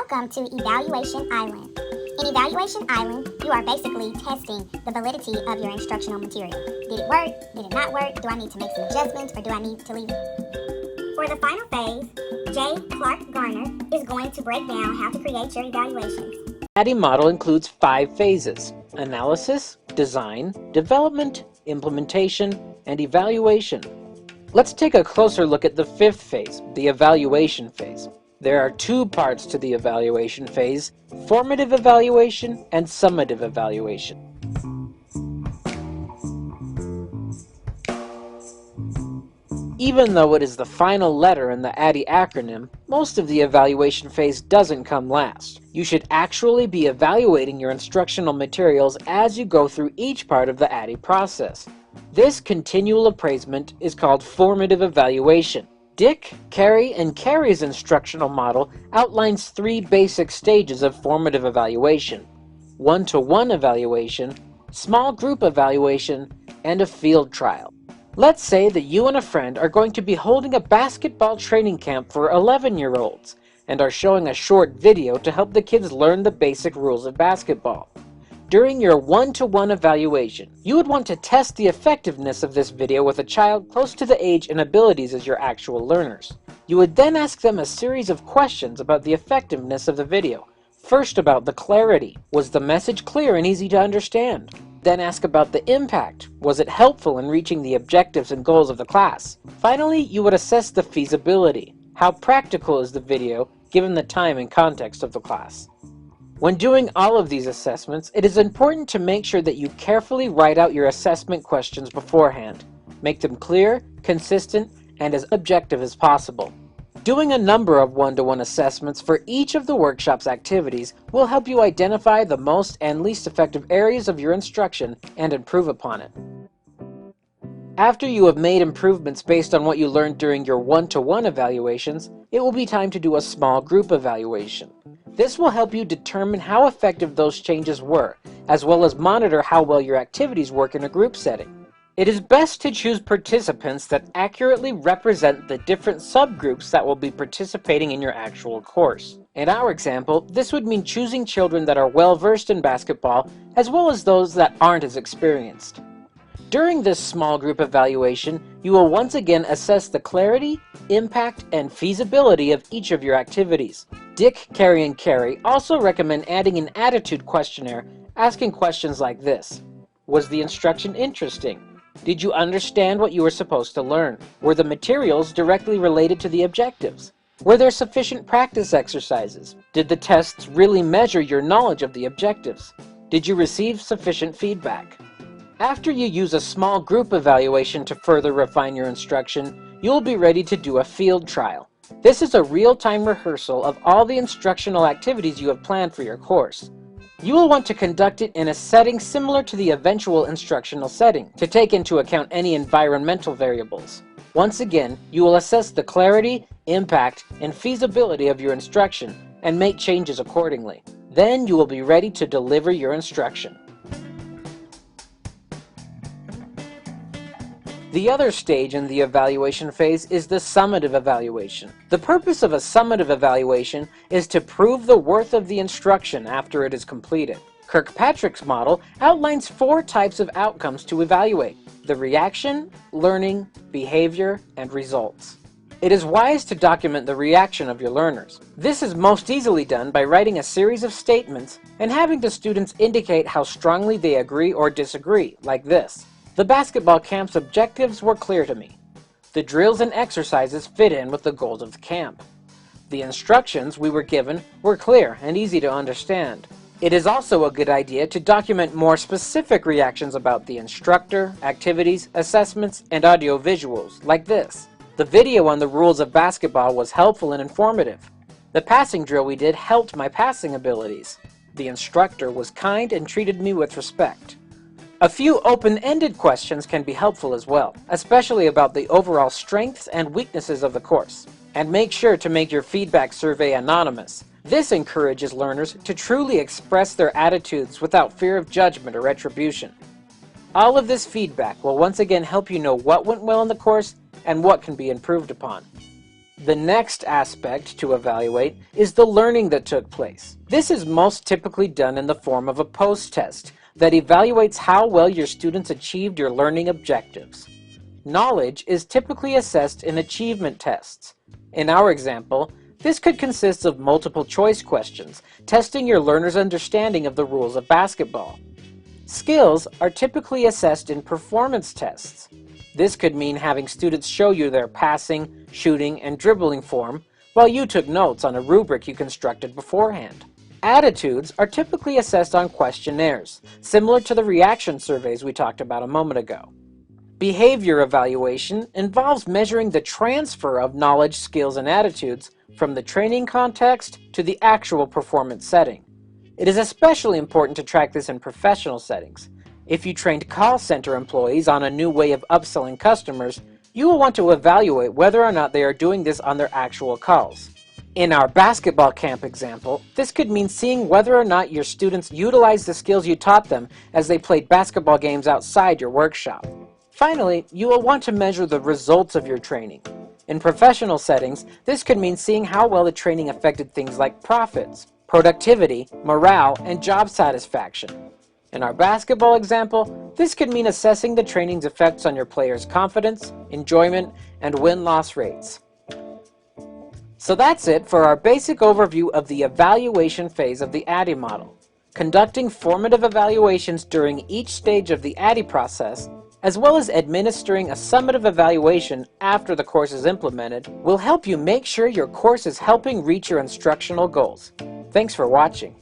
Welcome to Evaluation Island. In Evaluation Island, you are basically testing the validity of your instructional material. Did it work? Did it not work? Do I need to make some adjustments or do I need to leave it? For the final phase, J. Clark Garner is going to break down how to create your evaluations. ADDIE model includes 5 phases: analysis, design, development, implementation, and evaluation. Let's take a closer look at the 5th phase, the evaluation phase. There are 2 parts to the evaluation phase: formative evaluation and summative evaluation. Even though it is the final letter in the ADDIE acronym, most of the evaluation phase doesn't come last. You should actually be evaluating your instructional materials as you go through each part of the ADDIE process. This continual appraisement is called formative evaluation. Dick, Carey, and Carey's instructional model outlines 3 basic stages of formative evaluation: one-to-one evaluation, small group evaluation, and a field trial. Let's say that you and a friend are going to be holding a basketball training camp for 11-year-olds and are showing a short video to help the kids learn the basic rules of basketball. During your one-to-one evaluation, you would want to test the effectiveness of this video with a child close to the age and abilities as your actual learners. You would then ask them a series of questions about the effectiveness of the video. First, about the clarity. Was the message clear and easy to understand? Then ask about the impact. Was it helpful in reaching the objectives and goals of the class? Finally, you would assess the feasibility. How practical is the video given the time and context of the class? When doing all of these assessments, it is important to make sure that you carefully write out your assessment questions beforehand. Make them clear, consistent, and as objective as possible. Doing a number of one-to-one assessments for each of the workshop's activities will help you identify the most and least effective areas of your instruction and improve upon it. After you have made improvements based on what you learned during your one-to-one evaluations, it will be time to do a small group evaluation. This will help you determine how effective those changes were, as well as monitor how well your activities work in a group setting. It is best to choose participants that accurately represent the different subgroups that will be participating in your actual course. In our example, this would mean choosing children that are well-versed in basketball, as well as those that aren't as experienced. During this small group evaluation, you will once again assess the clarity, impact, and feasibility of each of your activities. Dick, Carey, and Carey also recommend adding an attitude questionnaire, asking questions like this: was the instruction interesting? Did you understand what you were supposed to learn? Were the materials directly related to the objectives? Were there sufficient practice exercises? Did the tests really measure your knowledge of the objectives? Did you receive sufficient feedback? After you use a small group evaluation to further refine your instruction, you'll be ready to do a field trial. This is a real-time rehearsal of all the instructional activities you have planned for your course. You will want to conduct it in a setting similar to the eventual instructional setting, to take into account any environmental variables. Once again, you will assess the clarity, impact, and feasibility of your instruction, and make changes accordingly. Then you will be ready to deliver your instruction. The other stage in the evaluation phase is the summative evaluation. The purpose of a summative evaluation is to prove the worth of the instruction after it is completed. Kirkpatrick's model outlines 4 types of outcomes to evaluate: the reaction, learning, behavior, and results. It is wise to document the reaction of your learners. This is most easily done by writing a series of statements and having the students indicate how strongly they agree or disagree, like this: the basketball camp's objectives were clear to me. The drills and exercises fit in with the goals of the camp. The instructions we were given were clear and easy to understand. It is also a good idea to document more specific reactions about the instructor, activities, assessments, and audio visuals, like this: the video on the rules of basketball was helpful and informative. The passing drill we did helped my passing abilities. The instructor was kind and treated me with respect. A few open-ended questions can be helpful as well, especially about the overall strengths and weaknesses of the course. And make sure to make your feedback survey anonymous. This encourages learners to truly express their attitudes without fear of judgment or retribution. All of this feedback will once again help you know what went well in the course and what can be improved upon. The next aspect to evaluate is the learning that took place. This is most typically done in the form of a post-test that evaluates how well your students achieved your learning objectives. Knowledge is typically assessed in achievement tests. In our example, this could consist of multiple choice questions, testing your learners' understanding of the rules of basketball. Skills are typically assessed in performance tests. This could mean having students show you their passing, shooting, and dribbling form while you took notes on a rubric you constructed beforehand. Attitudes are typically assessed on questionnaires, similar to the reaction surveys we talked about a moment ago. Behavior evaluation involves measuring the transfer of knowledge, skills, and attitudes from the training context to the actual performance setting. It is especially important to track this in professional settings. If you trained call center employees on a new way of upselling customers, you will want to evaluate whether or not they are doing this on their actual calls. In our basketball camp example, this could mean seeing whether or not your students utilize the skills you taught them as they played basketball games outside your workshop. Finally, you will want to measure the results of your training. In professional settings, this could mean seeing how well the training affected things like profits, productivity, morale, and job satisfaction. In our basketball example, this could mean assessing the training's effects on your players' confidence, enjoyment, and win-loss rates. So that's it for our basic overview of the evaluation phase of the ADDIE model. Conducting formative evaluations during each stage of the ADDIE process, as well as administering a summative evaluation after the course is implemented, will help you make sure your course is helping reach your instructional goals. Thanks for watching.